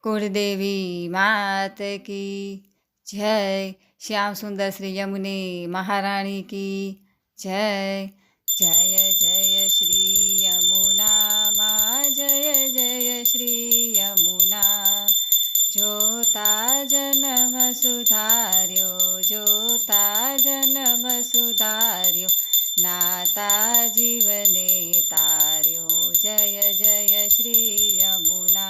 कुलदेवी मात की जय। श्याम सुंदर श्री यमुने महारानी की जय। जय जय श्री यमुना माँ, जय जय श्री यमुना। जोता जन्म सुधार्यो, जोता जन्म सुधार्यो, नाता जीवने तार्यो। जय जय श्री यमुना।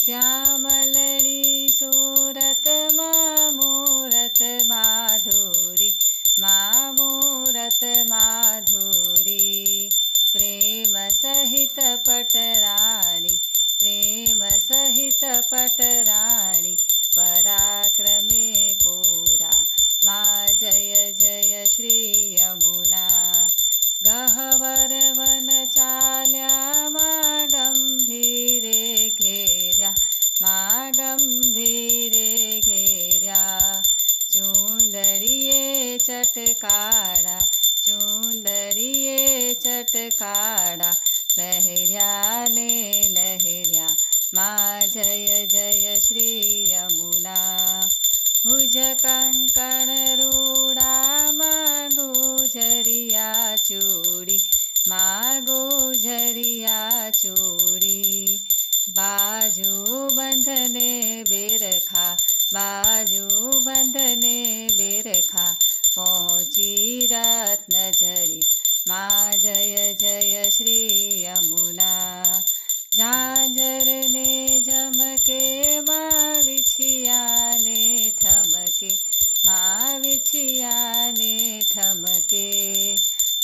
श्यामलड़ी सूरत माँ मूरत माधुरी, माँ मूरत माधुरी। प्रेम सहित पटराणी, प्रेम सहित पटराणी, पराक्रमे पूरा माँ। जय जय श्री यमुना। गहवर वन चाल्या माँ गंभीरे घेर्या, माँ गंभीरे घेर्या। चूंदड़िये चटकाड़ा, चूंदड़िये चटकाड़ा, लहर्या ने लहर्या माँ। जय जय श्री यमुना। भुज कंकण रूड़ा माँ गुजरिया चूड़ी, माँ गुजरिया चूड़ी। बाजू बंधने बेरखा, बाजू बंधने बेरखा, पहुँची रत्न जड़ित माँ। जय जय श्री यमुना। झांझर ने झमके माँ विछिया ने ठमके, माँ विछिया ने ठमके।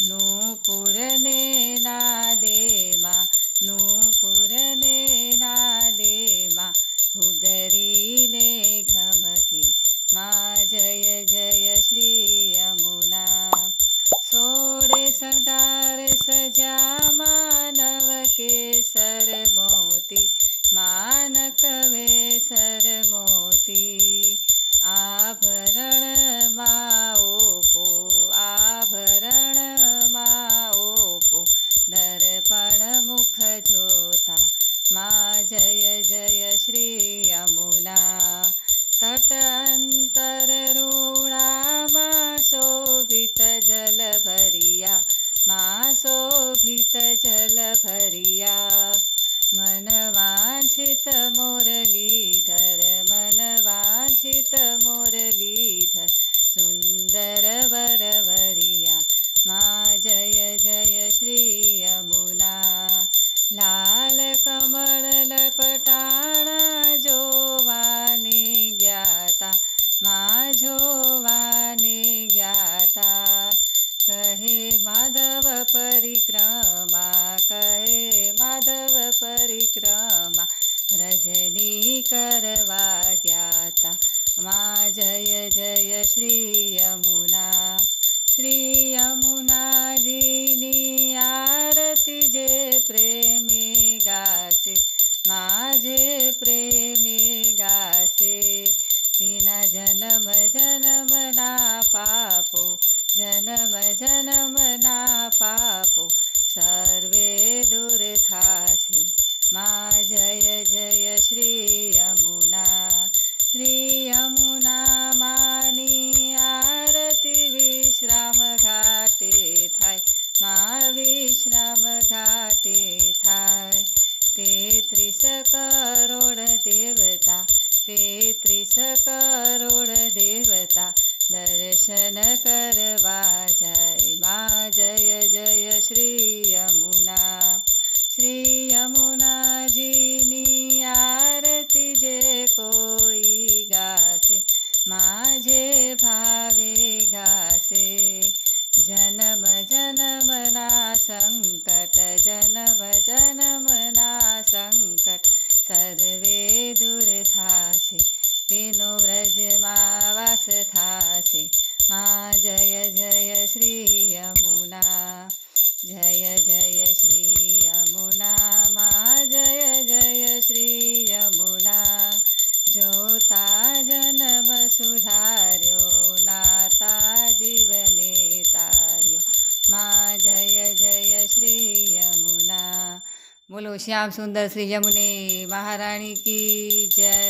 नूपुर ने नादे माँ, नूपुर ने नादे माँ, घुघरी ने घमके माँ। जय जय श्री यमुना। सोड़े शृंगार सजा मानव के सर मोती, मानक वे सर मोती। आभरण माओपो, आभरण माओपो, दर्पण मुख जोता माँ। जय जय श्री यमुना। तट अंतर रूड़ा माँ शोभित जल भरिया, माँ शोभित जल भरिया। मन वांछित मुरलीधर, मन वांछित मुरलीधर, सुंदर वरवरिया माँ। जय जय श्री यमुना। लाल कमल लपटाणा जोवाने ज्ञाता माँ, जोवाने ज्ञाता। कहे माधव परिक्रमा, कहे माधव परिक्रमा, रजनी करवा ज्ञाता माँ। जय जय श्री यमुना। श्री यमुना जीनी आरती जे प्रेमी गासे माँ, जे प्रेमी गासे। बिना जन्म जन्म ना पापो, जन्म जन्म ना पापो, सर्वे दूर थासे माँ। जय जय श्री यमुना। श्री यमुना मानी आरती विश्राम घाटे थाय माँ, विश्राम घाटे थाय। 33 करोड़ देवता, 33 करोड़ देवता, दर्शन करवा जाय माँ। जय जय श्री यमुना। श्री यमुना जीनी आरती जे कोई गासे माँ, जे भावे गासे। जन्म जन्म ना संकट, जन्म जन्म ना संकट, सर्वे दूर थासे, तेनो व्रज माँ वास थासे माँ। जय जय श्री यमुना। जय जय श्री यमुना माँ, जय जय श्री यमुना। जोता जन्म सुधार्यो, नाता जीवने तार्यो माँ। जय जय श्री यमुना। બોલો શ્યામ સુંદર શ્રી જમુને મહારાણી કી જય.